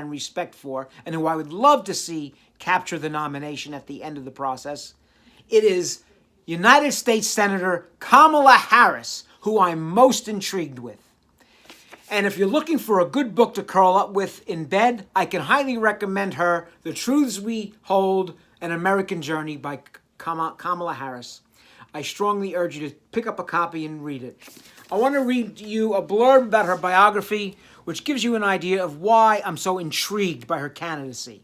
and respect for, and who I would love to see capture the nomination at the end of the process. It is United States Senator Kamala Harris, who I'm most intrigued with. And if you're looking for a good book to curl up with in bed, I can highly recommend her The Truths We Hold, An American Journey by Kamala Harris. I strongly urge you to pick up a copy and read it. I want to read you a blurb about her biography, which gives you an idea of why I'm so intrigued by her candidacy.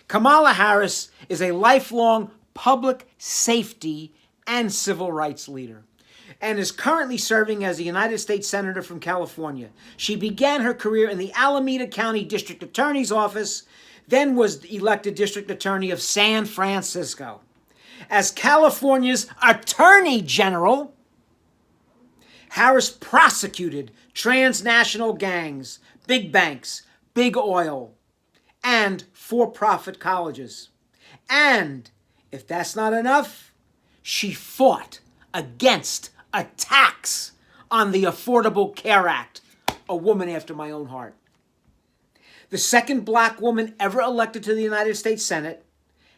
Kamala Harris is a lifelong public safety and civil rights leader, and is currently serving as a United States Senator from California. She began her career in the Alameda County District Attorney's Office, then was elected District Attorney of San Francisco. As California's Attorney General, Harris prosecuted transnational gangs, big banks, big oil, and for-profit colleges. And if that's not enough, she fought against attacks on the Affordable Care Act, a woman after my own heart. The second black woman ever elected to the United States Senate,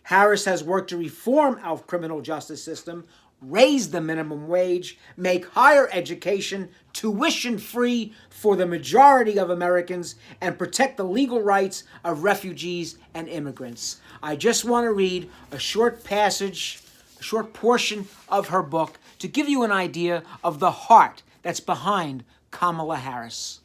Harris has worked to reform our criminal justice system, raise the minimum wage, make higher education tuition-free for the majority of Americans, and protect the legal rights of refugees and immigrants. I just want to read a short passage, a short portion of her book to give you an idea of the heart that's behind Kamala Harris.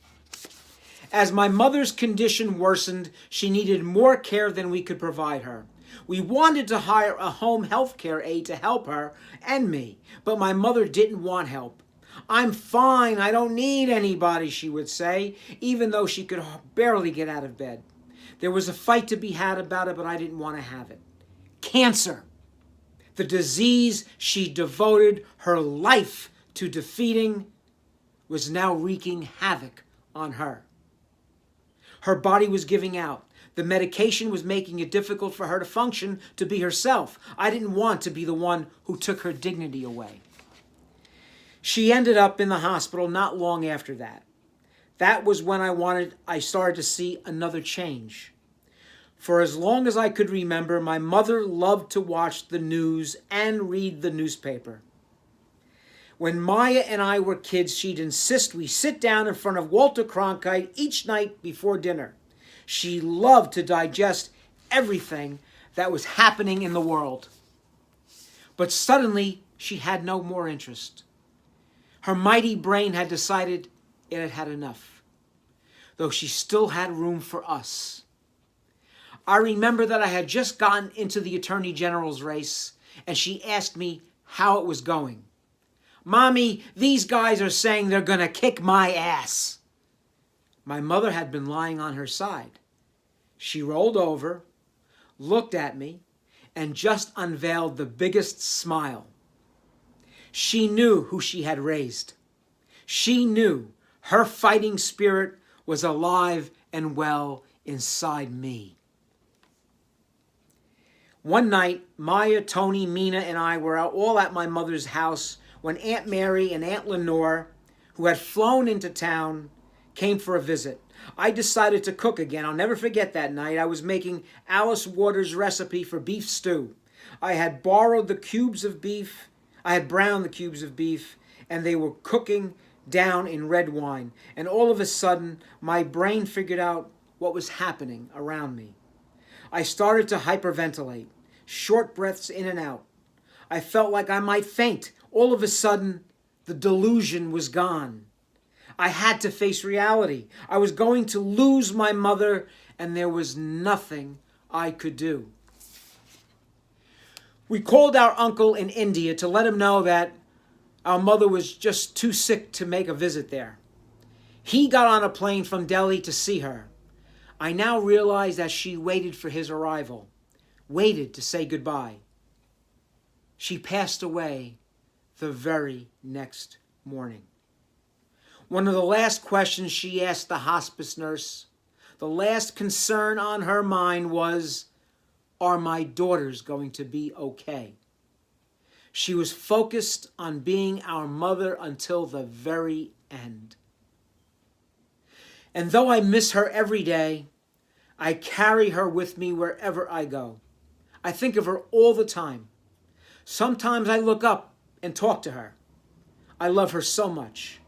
As my mother's condition worsened, she needed more care than we could provide her. We wanted to hire a home health care aide to help her and me, but my mother didn't want help. I'm fine, I don't need anybody, she would say, even though she could barely get out of bed. There was a fight to be had about it, but I didn't want to have it. Cancer, the disease she devoted her life to defeating, was now wreaking havoc on her. Her body was giving out. The medication was making it difficult for her to function, to be herself. I didn't want to be the one who took her dignity away. She ended up in the hospital not long after that. That was when I started to see another change. For as long as I could remember, my mother loved to watch the news and read the newspaper. When Maya and I were kids, she'd insist we sit down in front of Walter Cronkite each night before dinner. She loved to digest everything that was happening in the world. But suddenly, she had no more interest. Her mighty brain had decided it had had enough, though she still had room for us. I remember that I had just gotten into the Attorney General's race, and she asked me how it was going. "Mommy, these guys are saying they're going to kick my ass." My mother had been lying on her side. She rolled over, looked at me, and just unveiled the biggest smile. She knew who she had raised. She knew her fighting spirit was alive and well inside me. One night, Maya, Tony, Mina, and I were all at my mother's house when Aunt Mary and Aunt Lenore, who had flown into town, came for a visit. I decided to cook again. I'll never forget that night. I was making Alice Waters' recipe for beef stew. I had browned the cubes of beef, and they were cooking down in red wine. And all of a sudden, my brain figured out what was happening around me. I started to hyperventilate, short breaths in and out. I felt like I might faint. All of a sudden, the delusion was gone. I had to face reality. I was going to lose my mother, and there was nothing I could do. We called our uncle in India to let him know that our mother was just too sick to make a visit there. He got on a plane from Delhi to see her. I now realize that she waited for his arrival, waited to say goodbye. She passed away the very next morning. One of the last questions she asked the hospice nurse, the last concern on her mind was, are my daughters going to be okay? She was focused on being our mother until the very end. And though I miss her every day, I carry her with me wherever I go. I think of her all the time. Sometimes I look up and talk to her. I love her so much.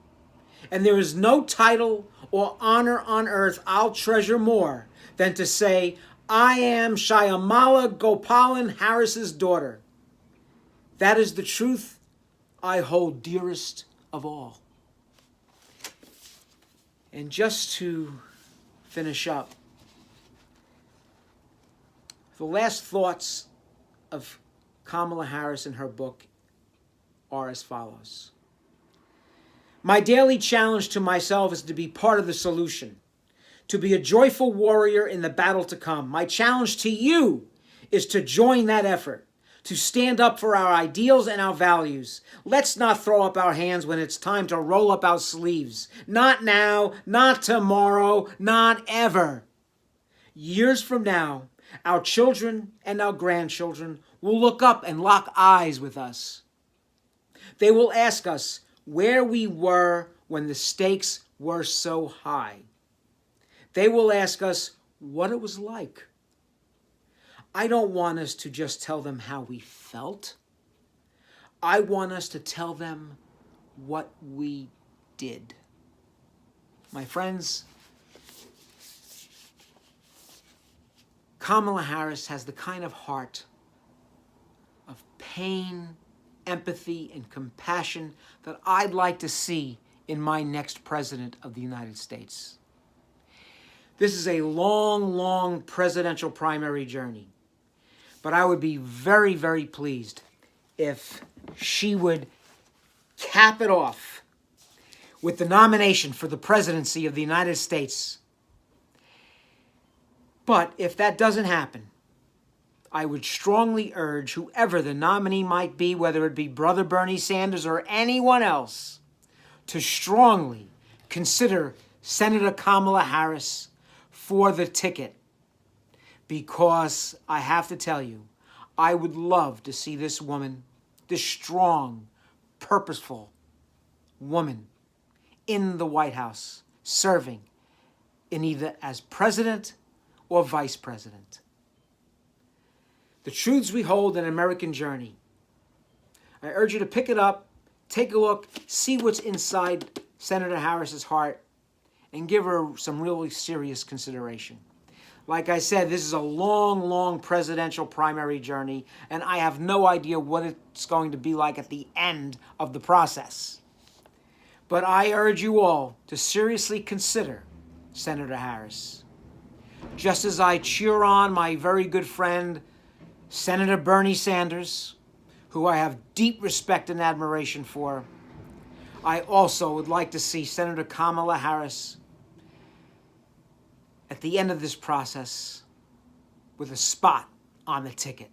And there is no title or honor on earth I'll treasure more than to say, I am Shyamala Gopalan Harris's daughter. That is the truth I hold dearest of all. And just to finish up, the last thoughts of Kamala Harris in her book are as follows. My daily challenge to myself is to be part of the solution, to be a joyful warrior in the battle to come. My challenge to you is to join that effort, to stand up for our ideals and our values. Let's not throw up our hands when it's time to roll up our sleeves. Not now, not tomorrow, not ever. Years from now, our children and our grandchildren will look up and lock eyes with us. They will ask us where we were when the stakes were so high. They will ask us what it was like. I don't want us to just tell them how we felt. I want us to tell them what we did. My friends, Kamala Harris has the kind of heart of pain, empathy, and compassion that I'd like to see in my next president of the United States. This is a long, long presidential primary journey, but I would be very, very pleased if she would cap it off with the nomination for the presidency of the United States. But if that doesn't happen, I would strongly urge whoever the nominee might be, whether it be Brother Bernie Sanders or anyone else, to strongly consider Senator Kamala Harris for the ticket. Because I have to tell you, I would love to see this woman, this strong, purposeful woman in the White House, serving in either as president or vice president. The Truths We Hold, an American Journey. I urge you to pick it up, take a look, see what's inside Senator Harris's heart, and give her some really serious consideration. Like I said, this is a long, long presidential primary journey, and I have no idea what it's going to be like at the end of the process. But I urge you all to seriously consider Senator Harris. Just as I cheer on my very good friend, Senator Bernie Sanders, who I have deep respect and admiration for, I also would like to see Senator Kamala Harris at the end of this process with a spot on the ticket.